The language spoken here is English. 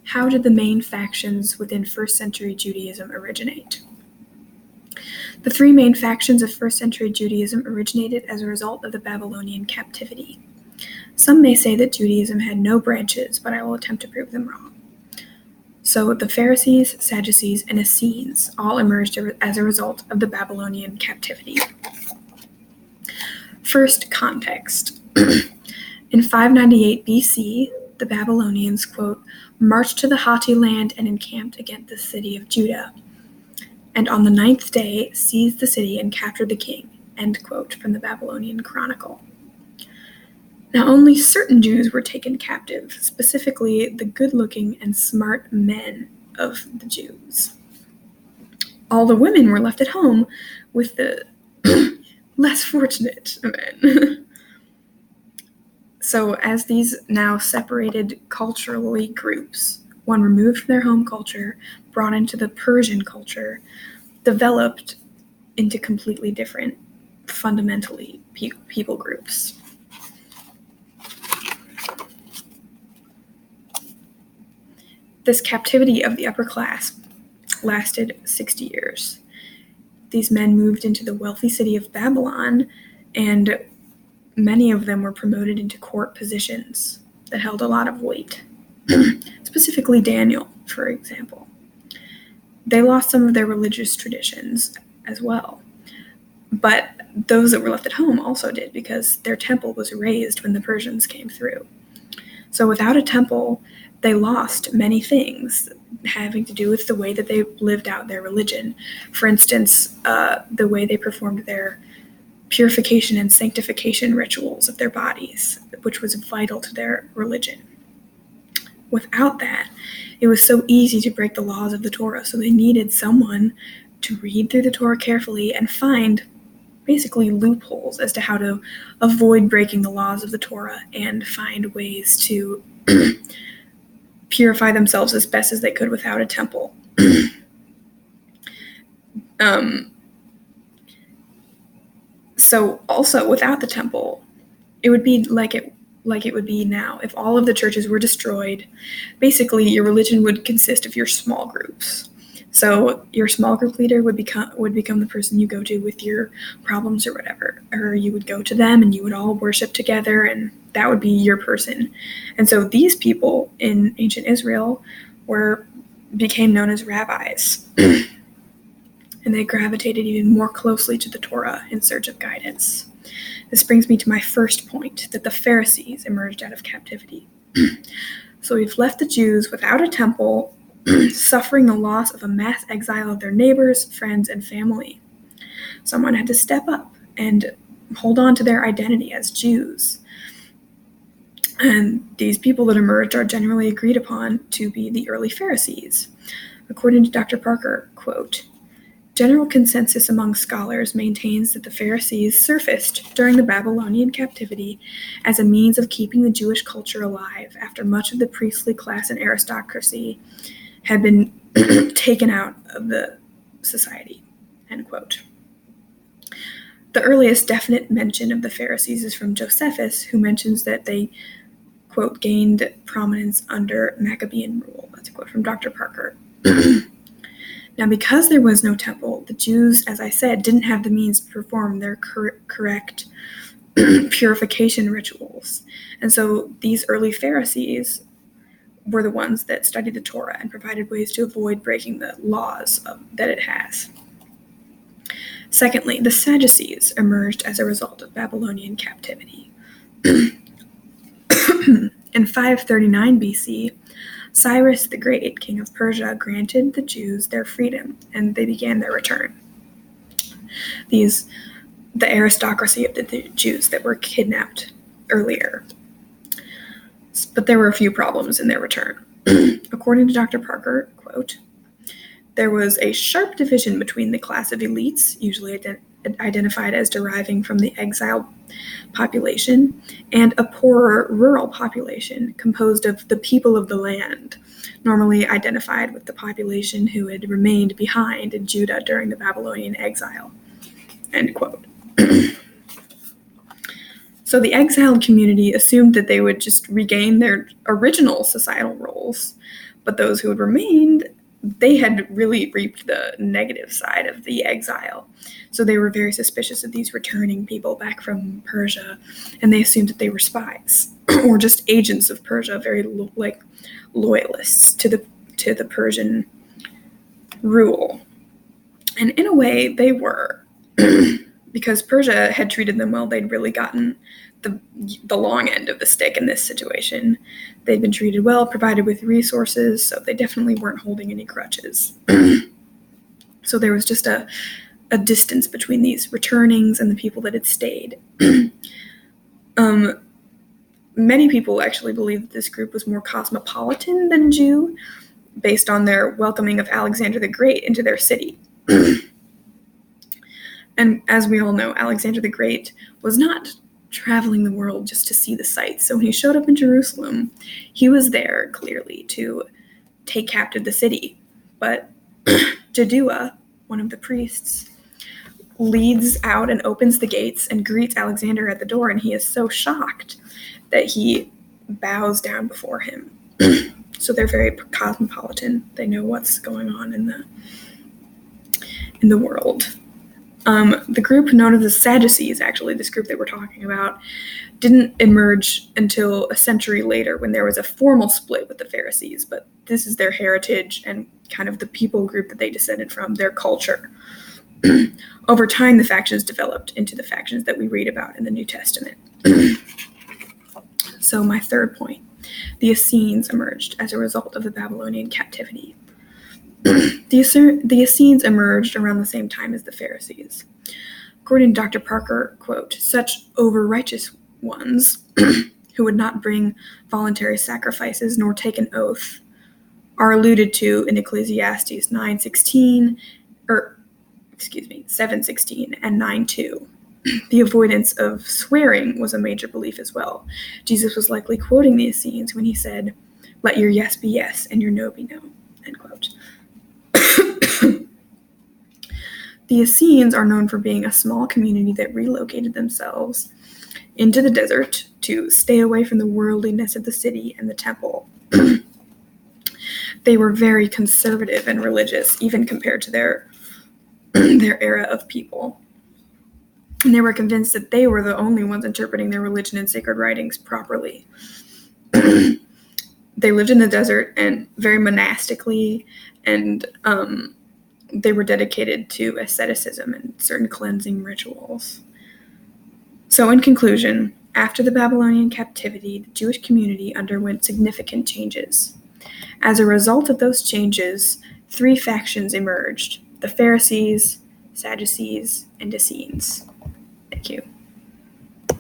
How did the main factions within first century Judaism originate? The three main factions of first century Judaism originated as a result of the Babylonian captivity. Some may say that Judaism had no branches, but I will attempt to prove them wrong. So the Pharisees, Sadducees, and Essenes all emerged as a result of the Babylonian captivity. First, context. In 598 BC, the Babylonians, quote, marched to the haughty land and encamped against the city of Judah, and on the 9th day seized the city and captured the king, end quote, from the Babylonian Chronicle. Now, only certain Jews were taken captive, specifically the good-looking and smart men of the Jews. All the women were left at home with the less fortunate men. So as these now separated culturally groups, one removed from their home culture, brought into the Persian culture, developed into completely different, fundamentally, people groups. This captivity of the upper class lasted 60 years. These men moved into the wealthy city of Babylon, and many of them were promoted into court positions that held a lot of weight. Specifically Daniel, for example. They lost some of their religious traditions as well. But those that were left at home also did, because their temple was razed when the Persians came through. So without a temple, they lost many things having to do with the way that they lived out their religion. For instance, the way they performed their purification and sanctification rituals of their bodies, which was vital to their religion. Without that, it was so easy to break the laws of the Torah, so they needed someone to read through the Torah carefully and find basically loopholes as to how to avoid breaking the laws of the Torah and find ways to purify themselves as best as they could without a temple. So also without the temple, it would be like it would be now. If all of the churches were destroyed, basically your religion would consist of your small groups. So your small group leader would become the person you go to with your problems or whatever, or you would go to them and you would all worship together, and that would be your person. And so these people in ancient Israel became known as rabbis. And they gravitated even more closely to the Torah in search of guidance. This brings me to my first point, that the Pharisees emerged out of captivity. So we've left the Jews without a temple, suffering the loss of a mass exile of their neighbors, friends, and family. Someone had to step up and hold on to their identity as Jews. And these people that emerged are generally agreed upon to be the early Pharisees. According to Dr. Parker, quote, general consensus among scholars maintains that the Pharisees surfaced during the Babylonian captivity as a means of keeping the Jewish culture alive after much of the priestly class and aristocracy had been taken out of the society, end quote. The earliest definite mention of the Pharisees is from Josephus, who mentions that they, quote, gained prominence under Maccabean rule. That's a quote from Dr. Parker. Now, because there was no temple, the Jews, as I said, didn't have the means to perform their correct purification rituals. And so these early Pharisees were the ones that studied the Torah and provided ways to avoid breaking the laws that it has. Secondly, the Sadducees emerged as a result of Babylonian captivity. In 539 BC, Cyrus the Great, king of Persia, granted the Jews their freedom, and they began their return. The aristocracy of the Jews that were kidnapped earlier. But there were a few problems in their return. According to Dr. Parker, quote, there was a sharp division between the class of elites, usually identified as deriving from the exiled population, and a poorer rural population composed of the people of the land, normally identified with the population who had remained behind in Judah during the Babylonian exile, end quote. So the exiled community assumed that they would just regain their original societal roles, But those who had remained, they had really reaped the negative side of the exile. So they were very suspicious of these returning people back from Persia, and they assumed that they were spies or just agents of Persia, very loyalists to the Persian rule. And in a way, they were, because Persia had treated them well. They'd really gotten the long end of the stick in this situation. They'd been treated well, provided with resources, so they definitely weren't holding any crutches. So there was just a distance between these returnings and the people that had stayed. Many people actually believe that this group was more cosmopolitan than Jew, based on their welcoming of Alexander the Great into their city. And as we all know, Alexander the Great was not traveling the world just to see the sights. So when he showed up in Jerusalem, he was there clearly to take captive the city. But Jadua, one of the priests, leads out and opens the gates and greets Alexander at the door, and he is so shocked that he bows down before him. So they're very cosmopolitan. They know what's going on in the world. The group known as the Sadducees, actually, this group that we're talking about, didn't emerge until a century later when there was a formal split with the Pharisees, but this is their heritage and kind of the people group that they descended from, their culture. Over time, the factions developed into the factions that we read about in the New Testament. So my third point, the Essenes emerged as a result of the Babylonian captivity. The Essenes emerged around the same time as the Pharisees. According to Dr. Parker, quote, such over-righteous ones who would not bring voluntary sacrifices nor take an oath are alluded to in Ecclesiastes 7:16 and 9:2. The avoidance of swearing was a major belief as well. Jesus was likely quoting the Essenes when he said, "Let your yes be yes and your no be no," end quote. The Essenes are known for being a small community that relocated themselves into the desert to stay away from the worldliness of the city and the temple. They were very conservative and religious, even compared to their era of people. And they were convinced that they were the only ones interpreting their religion and sacred writings properly. They lived in the desert and very monastically, and they were dedicated to asceticism and certain cleansing rituals. So in conclusion, after the Babylonian captivity, the Jewish community underwent significant changes. As a result of those changes, 3 factions emerged: the Pharisees, Sadducees, and Essenes. Thank you.